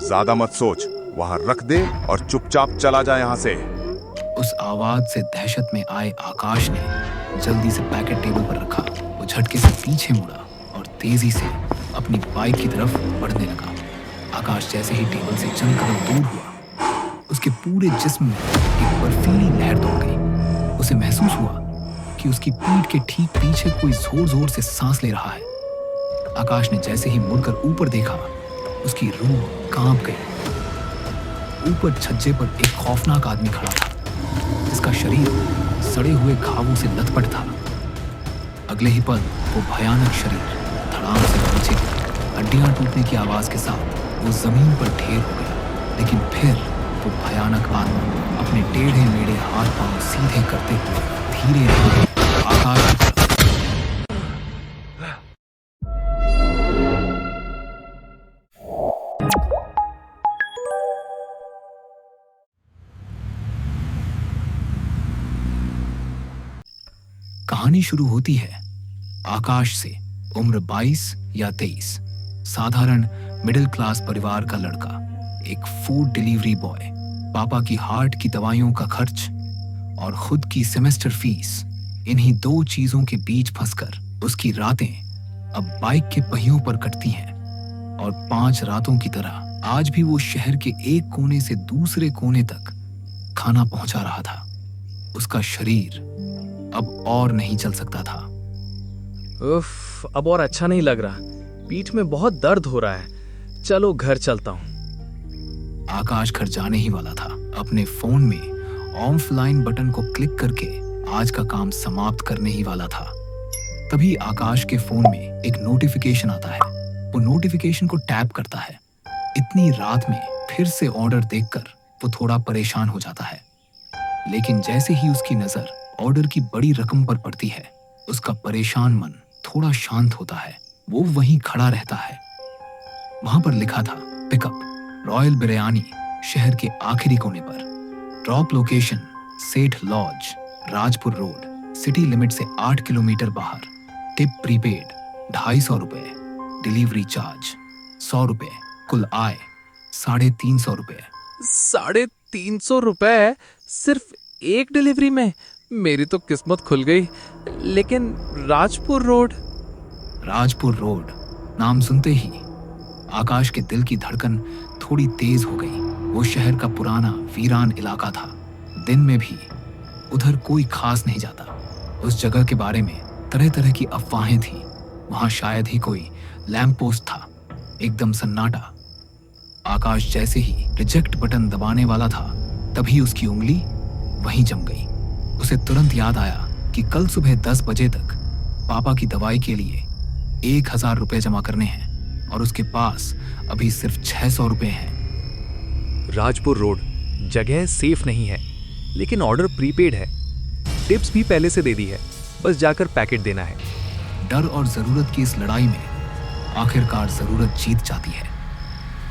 ज्यादा मत सोच, वहां रख दे और चुपचाप चला जा यहाँ से। उस आवाज से दहशत में आए आकाश ने जल्दी से पैकेट टेबल पर रखा। वो झटके से पीछे मुड़ा और तेजी से अपनी बाइक की तरफ बढ़ने लगा। आकाश जैसे ही टेबल से चंद कदम दूर हुआ, उसके पूरे जिस्म में एक बर्फीली लहर दौड़ गई। उसे महसूस हुआ कि उसकी पीठ के ठीक पीछे कोई जोर जोर से सांस ले रहा है। आकाश ने जैसे ही मुड़कर ऊपर देखा, उसकी रूह कांप गई। ऊपर छज्जे पर एक खौफनाक आदमी खड़ा था, जिसका शरीर सड़े हुए घावों से लथपथ था। अगले ही पल वो भयानक शरीर धड़ाम से नीचे गिरा। हड्डियां टूटने की आवाज के साथ वो जमीन पर ढेर हो गया। लेकिन फिर वो भयानक आत्मा अपने टेढ़े मेढ़े हाथ पांव सीधे करते हुए धीरे धीरे आकाश की तरफ। कहानी शुरू होती है आकाश से। उम्र 22 या 23, साधारण मिडिल क्लास परिवार का लड़का, एक फूड डिलीवरी बॉय। पापा की हार्ट की दवाइयों का खर्च और खुद की सेमेस्टर फीस, इन्हीं दो चीजों के बीच फंसकर उसकी रातें अब बाइक के पहियों पर कटती हैं। और 5 रातों की तरह आज भी वो शहर के एक कोने से दूसरे कोने तक खाना पहुंचा रहा था। उसका शरीर अब और नहीं चल सकता था। उफ, अब और अच्छा नहीं लग रहा। पीठ में बहुत दर्द हो रहा है। चलो घर चलता हूँ। आकाश घर जाने ही वाला था। अपने फोन में ऑफलाइन बटन को क्लिक करके आज का काम समाप्त करने ही वाला था। तभी आकाश के फोन में एक नोटिफिकेशन आता है। वो नोटिफिकेशन को टैप करता है। इतनी रात में फिर से ऑर्डर देखकर वो थोड़ा परेशान हो जाता है। लेकिन जैसे ही उसकी नजर ऑर्डर की बड़ी रकम पर पड़ती है, उसका परेशान मन थोड़ा शांत होता है। वो वहीं खड़ा रहता है। वहां पर लिखा था पिकअप, रॉयल बिरयानी, शहर के आखिरी कोने पर। Drop location Seth lodge, Rajpur road, city limit से 8 किलोमीटर बाहर। टिप प्रीपेड 250 रुपए, डिलीवरी चार्ज 100 रुपए, कुल आय 350 रुपए। 350 रुपए सिर्फ एक डिलीवरी में? मेरी तो किस्मत खुल गई। लेकिन राजपुर रोड नाम सुनते ही आकाश के दिल की धड़कन थोड़ी तेज हो गई। वो शहर का पुराना वीरान इलाका था। दिन में भी उधर कोई खास नहीं जाता। उस जगह के बारे में तरह तरह की अफवाहें थी। वहां शायद ही कोई लैंप पोस्ट था। एकदम सन्नाटा। आकाश जैसे ही रिजेक्ट बटन दबाने वाला था, तभी उसकी उंगली वहीं जम गई। उसे तुरंत याद आया कि कल सुबह 10 बजे तक पापा की दवाई के लिए 1000 रुपए जमा करने हैं और उसके पास अभी सिर्फ 600 रुपए हैं। राजपुर रोड जगह सेफ नहीं है, लेकिन ऑर्डर प्रीपेड है। टिप्स भी पहले से दे दी है, बस जाकर पैकेट देना है। डर और जरूरत की इस लड़ाई में आखिरकार जरूरत जीत जाती है।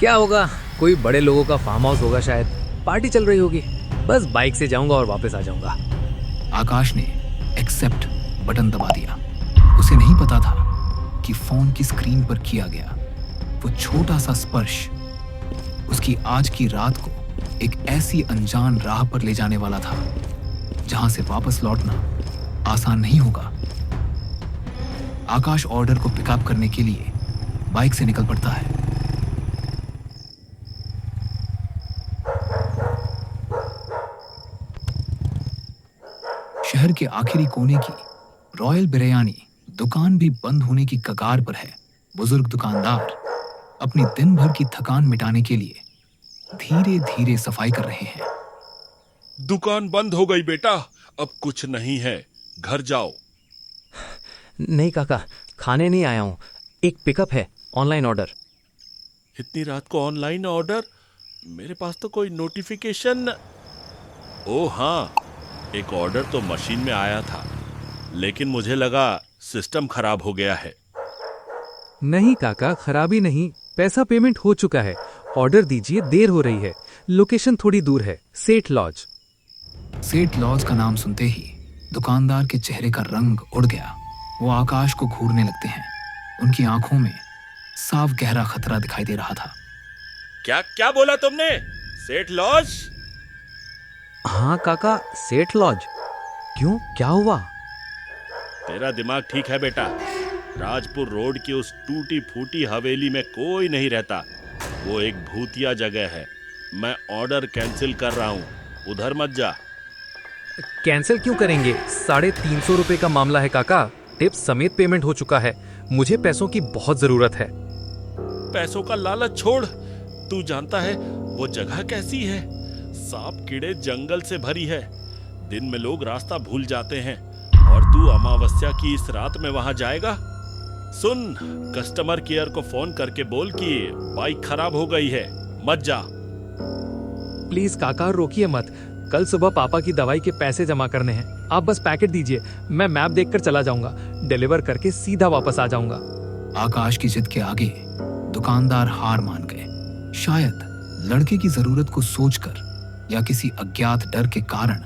क्या होगा, कोई बड़े लोगों का फार्म हाउस होगा, शायद पार्टी चल रही होगी। बस बाइक से जाऊंगा और वापस आ जाऊंगा। आकाश ने एक्सेप्ट बटन दबा दिया। उसे नहीं पता था कि फोन की स्क्रीन पर किया गया वो छोटा सा स्पर्श उसकी आज की रात को एक ऐसी अनजान राह पर ले जाने वाला था जहां से वापस लौटना आसान नहीं होगा। आकाश ऑर्डर को पिकअप करने के लिए बाइक से निकल पड़ता है। शहर के आखिरी कोने की रॉयल बिरयानी दुकान भी बंद होने की कगार पर है। बुजुर्ग दुकानदार अपनी दिन भर की थकान मिटाने के लिए धीरे धीरे सफाई कर रहे हैं। दुकान बंद हो गई बेटा, अब कुछ नहीं है, घर जाओ। नहीं काका, खाने नहीं आया हूँ। एक पिकअप है, ऑनलाइन ऑर्डर। इतनी रात को ऑनलाइन ऑर्डर? मेरे पास तो कोई नोटिफिकेशन। ओ हाँ, एक ऑर्डर तो मशीन में आया था, लेकिन मुझे लगा सिस्टम खराब हो गया है। नहीं काका, खराबी नहीं, पैसा पेमेंट हो चुका है। ऑर्डर दीजिए, देर हो रही है। लोकेशन थोड़ी दूर है, सेठ लॉज। सेठ लॉज का नाम सुनते ही दुकानदार के चेहरे का रंग उड़ गया। वो आकाश को घूरने लगते हैं। उनकी आंखों में साफ गहरा खतरा दिखाई दे रहा था। क्या क्या बोला तुमने? सेठ लॉज? हाँ काका, सेठ लॉज। क्यों, क्या हुआ? तेरा दिमाग ठीक है बेटा। राजपुर रोड की उस टूटी फूटी हवेली में कोई नहीं रहता। वो एक भूतिया जगह है। मैं ऑर्डर कैंसिल कर रहा हूँ, उधर मत जा। कैंसिल क्यों करेंगे? 350 रुपए का मामला है काका। टिप्स समेत पेमेंट हो चुका है। मुझे पैसों की बहुत जरूरत है। पैसों का लालच छोड़। तू जानता है वो जगह कैसी है? सांप कीड़े जंगल से भरी है। दिन में लोग रास्ता भूल जाते हैं और तू अमावस्या की इस रात में वहां जाएगा? सुन, कस्टमर केयर को फोन करके बोल कि बाइक खराब हो गई है, मत जा। प्लीज काका, रोकिए मत। कल सुबह पापा की दवाई के पैसे जमा करने हैं। आप बस पैकेट दीजिए, मैं मैप देखकर चला जाऊंगा। डिलीवर करके सीधा वापस आ जाऊंगा। आकाश की जिद के आगे दुकानदार हार मान गए। शायद लड़के की जरूरत को सोचकर या किसी अज्ञात डर के कारण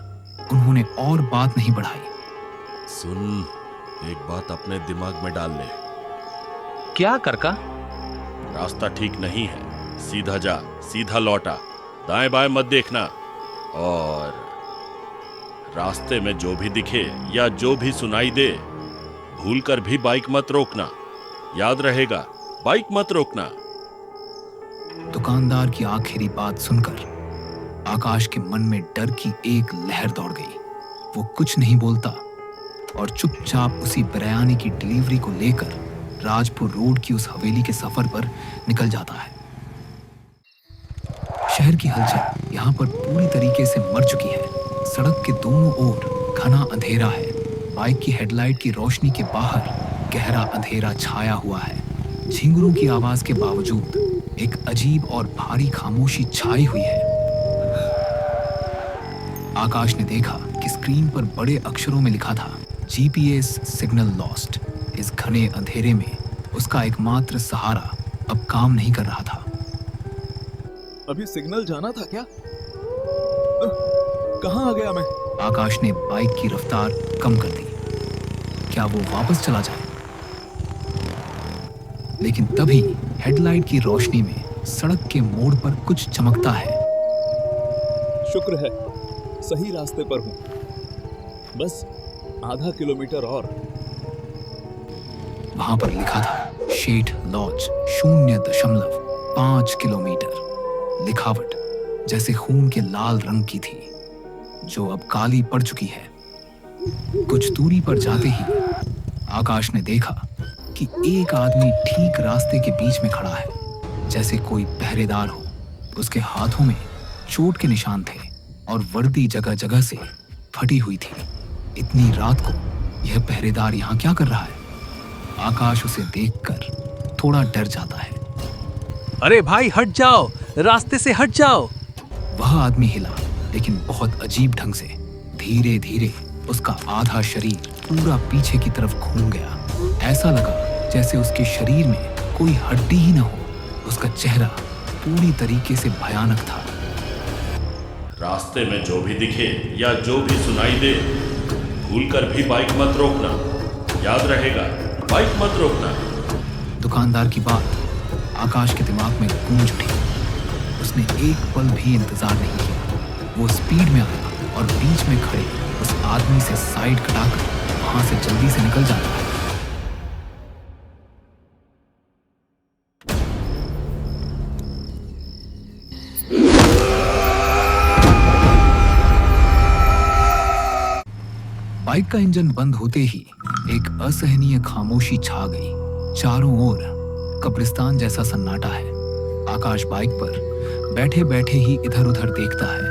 उन्होंने और बात नहीं बढ़ाई। सुन, एक बात अपने दिमाग में डाल ले। क्या करका? रास्ता ठीक नहीं है, सीधा जा, सीधा लौटा, दाएं बाएं मत देखना। और रास्ते में जो भी दिखे या जो भी सुनाई दे, भूलकर भी बाइक मत रोकना। याद रहेगा, बाइक मत रोकना। दुकानदार की आखिरी बात सुनकर आकाश के मन में डर की एक लहर दौड़ गई। वो कुछ नहीं बोलता और चुपचाप उसी बिरयानी की डिलीवरी को लेकर राजपुर रोड की उस हवेली के सफर पर निकल जाता है। शहर की हलचल यहाँ पर पूरी तरीके से मर चुकी है। सड़क के दोनों ओर घना अंधेरा है। बाइक की हेडलाइट की रोशनी के बाहर गहरा अंधेरा छाया हुआ है। झिंगुरों की आवाज के बावजूद एक अजीब और भारी खामोशी छाई हुई है। आकाश ने देखा कि स्क्रीन पर बड़े अक्षरों में लिखा था, जीपीएस सिग्नल लॉस्ट। इस घने अंधेरे में उसका एकमात्र सहारा अब काम नहीं कर रहा था। अभी सिग्नल जाना था क्या? कहाँ आ गया मैं? आकाश ने बाइक की रफ्तार कम कर दी। क्या वो वापस चला जाए? लेकिन तभी हेडलाइट की रोशनी में सड़क के मोड़ पर कुछ चमकता है। शुक्र है, सही रास्ते पर हूँ। बस आधा किलोमीटर और। वहां पर लिखा था, शेठ लॉज 0.5 किलोमीटर। लिखावट जैसे खून के लाल रंग की थी, जो अब काली पड़ चुकी है। कुछ दूरी पर जाते ही आकाश ने देखा कि एक आदमी ठीक रास्ते के बीच में खड़ा है, जैसे कोई पहरेदार हो। उसके हाथों में चोट के निशान थे और वर्दी जगह जगह से फटी हुई थी। इतनी रात को यह पहरेदार यहाँ क्या कर रहा है? आकाश उसे देखकर थोड़ा डर जाता है। अरे भाई, हट जाओ, रास्ते से हट जाओ। वह आदमी हिला, लेकिन बहुत अजीब ढंग से। धीरे धीरे उसका आधा शरीर पूरा पीछे की तरफ घूम गया। ऐसा लगा जैसे उसके शरीर में कोई हड्डी ही न हो। उसका चेहरा पूरी तरीके से भयानक था। रास्ते में जो भी दिखे या जो भी सुनाई दे, भूलकर भी बाइक मत रोकना। याद रहेगा, बाइक मत रोकना। दुकानदार की बात आकाश के दिमाग में गूंज उठी। उसने एक पल भी इंतजार नहीं किया। वो स्पीड में आया और बीच में खड़े उस आदमी से साइड कटाकर वहां से जल्दी से निकल जाता है। बाइक का इंजन बंद होते ही एक असहनीय खामोशी छा गई। चारों ओर कब्रिस्तान जैसा सन्नाटा है। आकाश बाइक पर बैठे बैठे ही इधर उधर देखता है।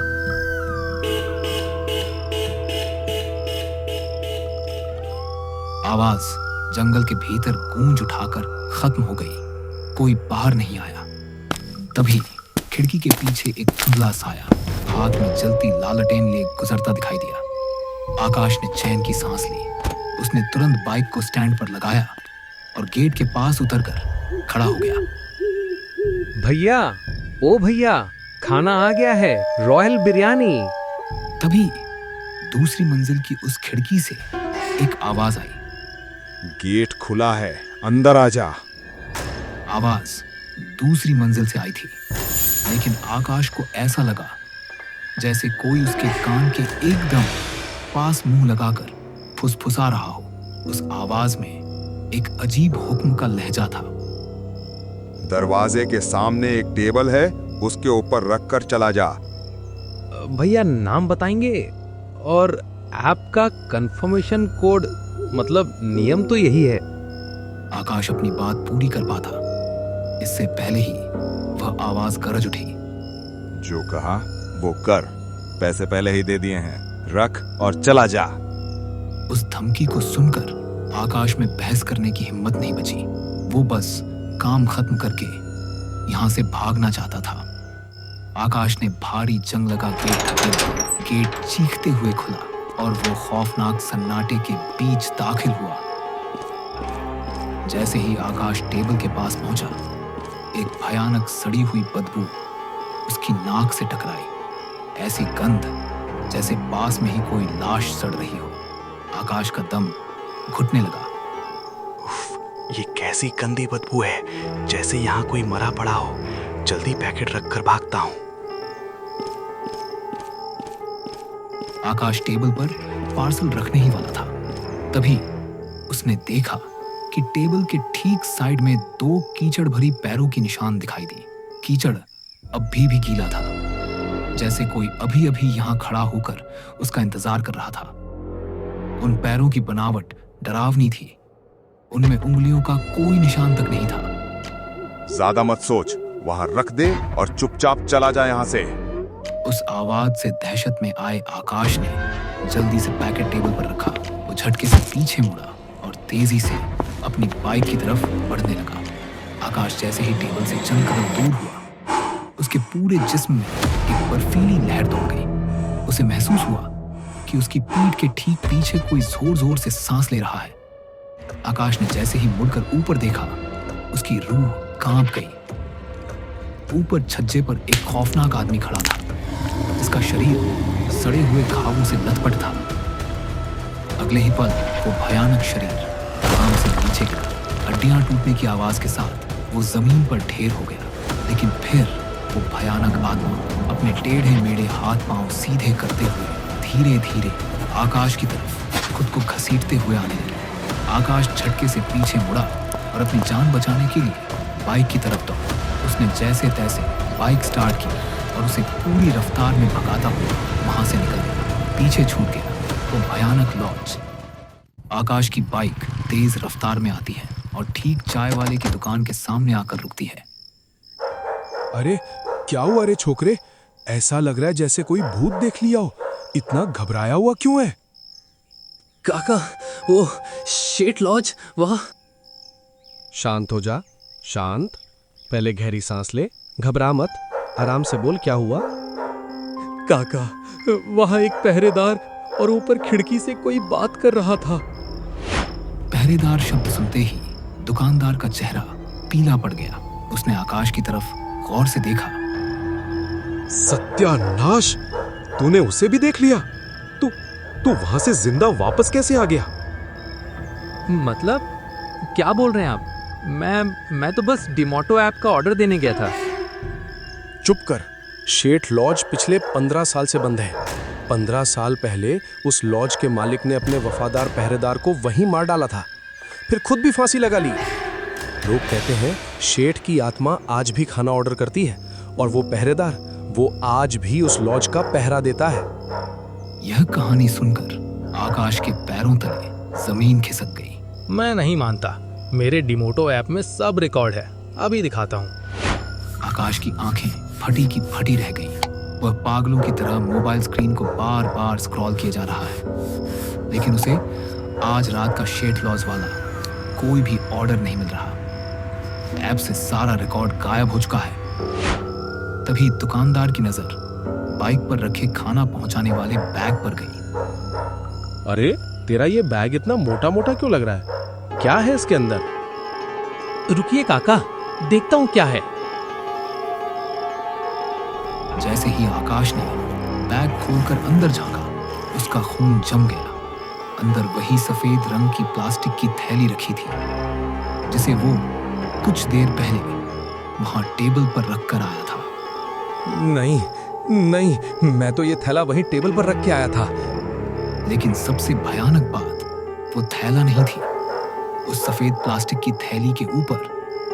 आवाज जंगल के भीतर गूंज उठाकर खत्म हो गई। कोई बाहर नहीं आया। तभी खिड़की के पीछे एक धुंधला साया हाथ में जलती लालटेन लिए गुजरता दिखाई दिया। आकाश ने चैन की सांस ली। उसने तुरंत बाइक को स्टैंड पर लगाया और गेट के पास उतरकर खड़ा हो गया। भैया, ओ भैया, खाना आ गया है, रॉयल बिरयानी। तभी दूसरी मंजिल की उस खिड़की से एक आवाज आई। गेट खुला है, अंदर आ जा। आवाज दूसरी मंजिल से आई थी। लेकिन आकाश को ऐसा लगा जैसे कोई उसके कान के एकदम पास मुंह लगाकर फुसफुसा रहा हो। उस आवाज में एक अजीब हुक्म का लहजा था। दरवाजे के सामने एक टेबल है, उसके ऊपर रखकर चला जा। भैया नाम बताएंगे और ऐप का कंफर्मेशन कोड, मतलब नियम तो यही है। आकाश अपनी बात पूरी कर पाता इससे पहले ही वह आवाज गरज उठी। जो कहा वो कर, पैसे पहले ही दे दिए हैं, रख और चला जा। उस धमकी को सुनकर आकाश में बहस करने की हिम्मत नहीं बची। वो बस काम खत्म करके यहां से भागना चाहता था। आकाश ने भारी जंग लगा गेट धकेला। गेट चीखते हुए खुला और वो खौफनाक सन्नाटे के बीच दाखिल हुआ। जैसे ही आकाश टेबल के पास पहुंचा, एक भयानक सड़ी हुई बदबू उसकी नाक से टकराई। ऐसी गंध जैसे पास में ही कोई लाश सड़ रही हो। आकाश का दम घुटने लगा। ये कैसी गंदी बदबू है, जैसे यहाँ कोई मरा पड़ा हो। जल्दी पैकेट रखकर भागता हूँ। आकाश टेबल पर पार्सल रखने ही वाला था, तभी उसने देखा कि टेबल के ठीक साइड में 2 कीचड़ भरी पैरों की निशान दिखाई दी। कीचड़ अभी भी गीला था, जैसे कोई अभी अभी यहां खड़ा होकर उसका इंतजार कर रहा था। उन पैरों की बनावट डरावनी थी। उनमें उंगलियों का कोई निशान तक नहीं था। ज्यादा मत सोच, वहां रख दे और चुपचाप चला जा यहां से। उस आवाज से दहशत में आए आकाश ने जल्दी से पैकेट टेबल पर रखा। वो झटके से पीछे मुड़ा और तेजी से अपनी बाइक की तरफ बढ़ने लगा। आकाश जैसे ही टेबल से चंद कदम दूर हुआ, उसके पूरे जिस्म में एक बर्फीली लहर दौड़ गई। उसे महसूस हुआ कि उसकी पीठ के ठीक पीछे कोई जोर जोर से सांस ले रहा है। आकाश ने जैसे ही मुड़कर ऊपर देखा, उसकी रूह कांप गई। ऊपर छज्जे पर एक खौफनाक आदमी खड़ा था, जिसका शरीर सड़े हुए घावों से लथपथ था। अगले ही पल वो भयानक शरीर आराम से नीचे गिरा। हड्डियां टूटने की आवाज के साथ वो जमीन पर ढेर हो गया। लेकिन फिर वो भयानक आत्मा अपने टेढ़े मेढ़े हाथ पांव सीधे करते हुए धीरे धीरे आकाश की तरफ खुद को घसीटते हुए आने लगे। आकाश झटके से पीछे मुड़ा और अपनी जान बचाने के लिए बाइक की तरफ दौड़ा। उसने जैसे तैसे बाइक स्टार्ट की और उसे पूरी रफ्तार में भगाता हुआ वहां से निकल गया। पीछे छूट गया वो भयानक लॉज। आकाश की बाइक तेज रफ्तार में आती है और ठीक चाय वाले की दुकान के सामने आकर रुकती है। अरे क्या हुआ रे छोकरे, ऐसा लग रहा है जैसे कोई भूत देख लिया हो। इतना घबराया हुआ क्यों है? काका, वो शेट लॉज, वह। शांत हो जा, शांत। पहले गहरी सांस ले, घबरा मत, आराम से बोल क्या हुआ। काका, वहां एक पहरेदार और ऊपर खिड़की से कोई बात कर रहा था। पहरेदार शब्द सुनते ही दुकानदार का चेहरा पीला पड़ गया। उसने आकाश की तरफ गौर से देखा। सत्यानाश, तूने उसे भी देख लिया? तू वहां से जिंदा वापस कैसे आ गया? मतलब क्या बोल रहे हैं आप? मैं तो बस डिमोटो ऐप का ऑर्डर देने गया था। चुप कर। शेठ लॉज पिछले 15 साल से बंद है। 15 साल पहले उस लॉज के मालिक ने अपने वफादार पहरेदार को वहीं मार डाला था, फिर खुद भी फांसी लगा ली। लोग कहते हैं शेठ की आत्मा आज भी खाना ऑर्डर करती है और वो पहरेदार, वो आज भी उस लॉज का पहरा देता है। यह कहानी सुनकर आकाश के पैरों तले जमीन खिसक गई। मैं नहीं मानता, मेरे डिमोटो ऐप में सब रिकॉर्ड है, अभी दिखाता हूँ। आकाश की आंखें फटी की फटी रह गईं। वह पागलों की तरह मोबाइल स्क्रीन को बार बार स्क्रॉल किया जा रहा है, लेकिन उसे आज रात का शेट लॉज वाला कोई भी ऑर्डर नहीं मिल रहा। ऐप से सारा रिकॉर्ड गायब हो चुका है। तभी दुकानदार की नजर बाइक पर रखे खाना पहुंचाने वाले बैग पर गई। अरे तेरा ये बैग इतना मोटा मोटा क्यों लग रहा है? क्या है इसके अंदर? रुकिए काका, देखता हूँ क्या है। जैसे ही आकाश ने बैग खोलकर अंदर झांका, उसका खून जम गया। अंदर वही सफेद रंग की प्लास्टिक की थैली रखी थी, जिसे वो कुछ देर पहले वहां टेबल पर रखकर आया था। नहीं नहीं, मैं तो ये थैला वहीं टेबल पर रख के आया था। लेकिन सबसे भयानक बात वो थैला नहीं थी। उस सफेद प्लास्टिक की थैली के ऊपर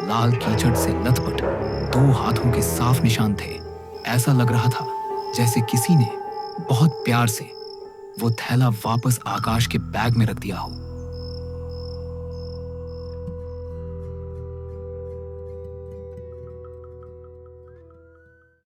लाल कीचड़ से लथपथ 2 हाथों के साफ निशान थे। ऐसा लग रहा था जैसे किसी ने बहुत प्यार से वो थैला वापस आकाश के बैग में रख दिया हो।